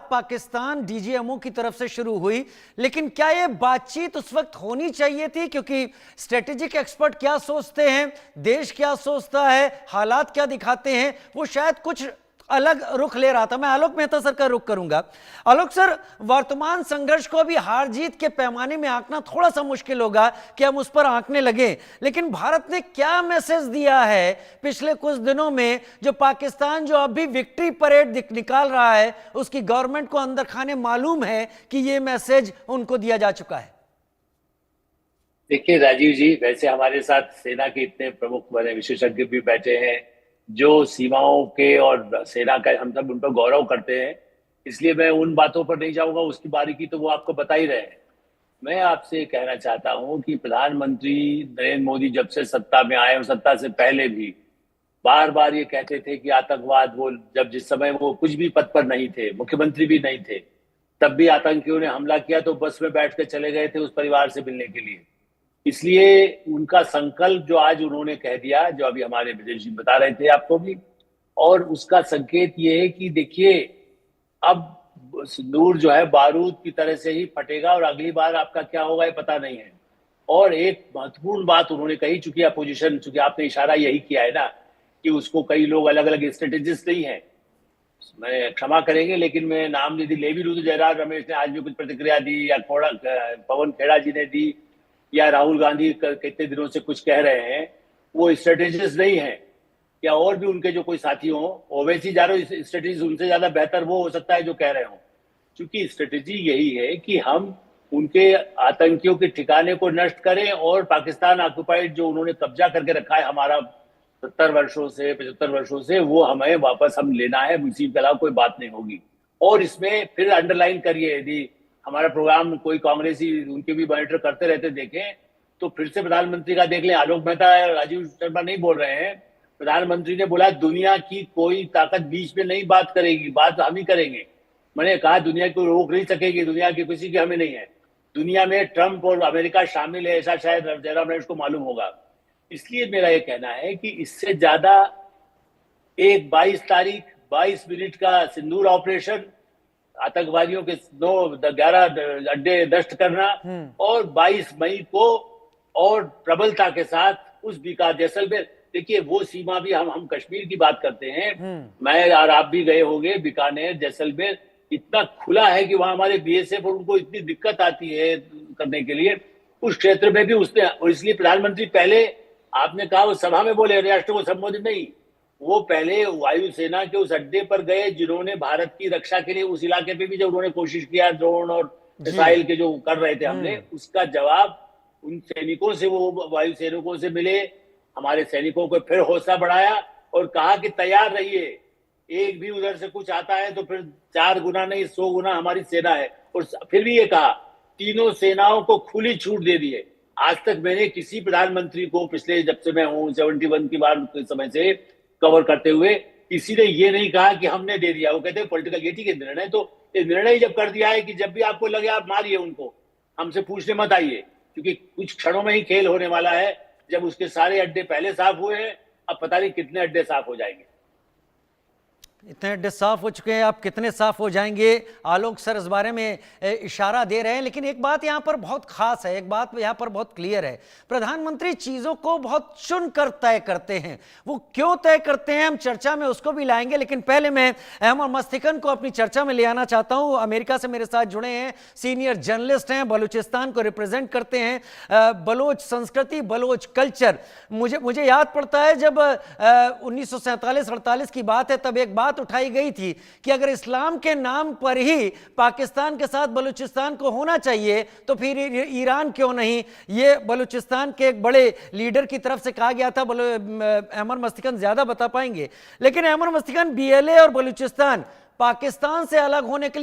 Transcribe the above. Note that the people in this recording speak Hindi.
पाकिस्तान डीजीएमओ की तरफ से शुरू हुई, लेकिन क्या यह बातचीत उस वक्त होनी चाहिए थी? क्योंकि स्ट्रेटेजिक एक्सपर्ट क्या सोचते हैं, देश क्या सोचता है, हालात क्या दिखाते हैं, वो शायद कुछ अलग रुख ले रहा था। मैं आलोक मेहता सर का रुख करूंगा। आलोक सर, वर्तमान संघर्ष को अभी हार जीत के पैमाने में आंकना थोड़ा सा मुश्किल होगा कि हम उस पर आंकने लगे, लेकिन भारत ने क्या मैसेज दिया है पिछले कुछ दिनों में, जो पाकिस्तान जो अभी विक्ट्री परेड निकाल रहा है, उसकी गवर्नमेंट को अंदर खाने मालूम है कि यह मैसेज उनको दिया जा चुका है? देखिए राजीव जी, वैसे हमारे साथ सेना के इतने प्रमुख बने विशेषज्ञ भी बैठे हैं जो सीमाओं के और सेना का हम सब उन पर गौरव करते हैं, इसलिए मैं उन बातों पर नहीं जाऊंगा। उसकी बारीकी तो वो आपको बता ही रहे हैं। मैं आपसे कहना चाहता हूं कि प्रधानमंत्री नरेंद्र मोदी जब से सत्ता में आए और सत्ता से पहले भी बार बार ये कहते थे कि आतंकवाद, वो जब जिस समय वो कुछ भी पद पर नहीं थे, मुख्यमंत्री भी नहीं थे, तब भी आतंकियों ने हमला किया तो बस में बैठ कर चले गए थे उस परिवार से मिलने के लिए। इसलिए उनका संकल्प जो आज उन्होंने कह दिया, जो अभी हमारे विदेश जी बता रहे थे आपको भी, और उसका संकेत ये है कि देखिए अब सिंदूर जो है बारूद की तरह से ही फटेगा और अगली बार आपका क्या होगा ये पता नहीं है। और एक महत्वपूर्ण बात उन्होंने कही, चूंकि अपोजिशन, चूंकि आपने इशारा यही किया है ना कि उसको कई लोग अलग अलग स्ट्रेटेजिस्ट नहीं है, मैं क्षमा करेंगे लेकिन मैं नाम यदि ले भी लूं तो जयराम रमेश ने आज भी कुछ प्रतिक्रिया दी, या पवन खेड़ा जी ने दी, या राहुल गांधी कितने दिनों से कुछ कह रहे हैं, वो स्ट्रेटेजिस्ट नहीं है। या और भी उनके जो कोई साथी हो, ओवैसी जा रहे स्ट्रेटेजी उनसे ज्यादा बेहतर वो हो सकता है जो कह रहे हो, क्योंकि स्ट्रेटेजी यही है कि हम उनके आतंकियों के ठिकाने को नष्ट करें और पाकिस्तान ऑक्युपाइड जो उन्होंने कब्जा करके रखा है हमारा 70 वर्षों से 75 वर्षों से, वो हमें वापस हम लेना है, इसी के अलावा कोई बात नहीं होगी। और इसमें फिर अंडरलाइन करिए, यदि हमारा प्रोग्राम कोई कांग्रेसी उनके भी मॉनिटर करते रहते देखें तो फिर से प्रधानमंत्री का देख लें। आलोक मेहता राजीव शर्मा नहीं बोल रहे हैं, प्रधानमंत्री ने बोला दुनिया की कोई ताकत बीच में नहीं बात करेगी, बात हम ही करेंगे। मैंने कहा दुनिया को रोक नहीं सकेगी, दुनिया की किसी की हमें नहीं है। दुनिया में ट्रंप और अमेरिका शामिल है, ऐसा शायद जयराम रमेश को मालूम होगा। इसलिए मेरा ये कहना है कि इससे ज्यादा एक 22 तारीख 22 मिनट का सिंदूर ऑपरेशन, आतंकवादियों के 11 अड्डे नष्ट करना, और 22 मई को और प्रबलता के साथ उस विकास जैसलमेर, देखिए वो सीमा भी हम कश्मीर की बात करते हैं, मैं और आप भी गए होंगे बीकानेर, जैसलमेर, इतना खुला है कि वहां हमारे बीएसएफ और उनको इतनी दिक्कत आती है करने के लिए उस क्षेत्र में भी उसने। और इसलिए प्रधानमंत्री पहले, आपने कहा वो सभा में बोले, राष्ट्र को संबोधित नहीं, वो पहले वायुसेना के उस अड्डे पर गए जिन्होंने भारत की रक्षा के लिए उस इलाके पे भी जब उन्होंने कोशिश किया ड्रोन और मिसाइल के जो कर रहे थे हमने, उसका जवाब उन सैनिकों से, वो वायु सैनिकों से मिले, हमारे सैनिकों को फिर हौसला बढ़ाया और कहा कि तैयार रहिए, एक भी उधर से कुछ आता है तो फिर 4 गुना नहीं 100 गुना हमारी सेना है। और फिर भी ये कहा, तीनों सेनाओं को खुली छूट दे दी है। आज तक मैंने किसी प्रधानमंत्री को, पिछले जब से मैं हूं 71 की बार के समय से कवर करते हुए, किसी ने ये नहीं कहा कि हमने दे दिया। वो कहते हैं पॉलिटिकल, ये ठीक है निर्णय, तो ये निर्णय जब कर दिया है कि जब भी आपको लगे आप मारिए उनको, हमसे पूछने मत आइए, क्योंकि कुछ क्षणों में ही खेल होने वाला है। जब उसके सारे अड्डे पहले साफ हुए हैं, अब पता नहीं कितने अड्डे साफ हो जाएंगे। इतने अड्डे साफ हो चुके हैं, आप कितने साफ हो जाएंगे, आलोक सर इस बारे में इशारा दे रहे हैं। लेकिन एक बात यहां पर बहुत खास है, एक बात यहां पर बहुत क्लियर है, प्रधानमंत्री चीजों को बहुत चुनकर तय करते हैं। वो क्यों तय करते हैं हम चर्चा में उसको भी लाएंगे, लेकिन पहले मैं अहमद मस्तिकन को अपनी चर्चा में ले आना चाहता हूं। अमेरिका से मेरे साथ जुड़े हैं, सीनियर जर्नलिस्ट हैं, बलूचिस्तान को रिप्रेजेंट करते हैं, बलोच संस्कृति, बलोच कल्चर। मुझे याद पड़ता है जब 1947-48 की बात है, तब एक बात उठाई गई थी कि अगर इस्लाम के नाम पर ही पाकिस्तान के साथ बलूचिस्तान को होना चाहिए तो फिर ईरान क्यों नहीं, ये बलूचिस्तान के एक बड़े लीडर की तरफ से कहा गया था। अहमद मस्तिकन ज्यादा बता पाएंगे, लेकिन अहमद मस्तिकन, बीएलए और बलूचिस्तान पाकिस्तान से अलग होने के लिए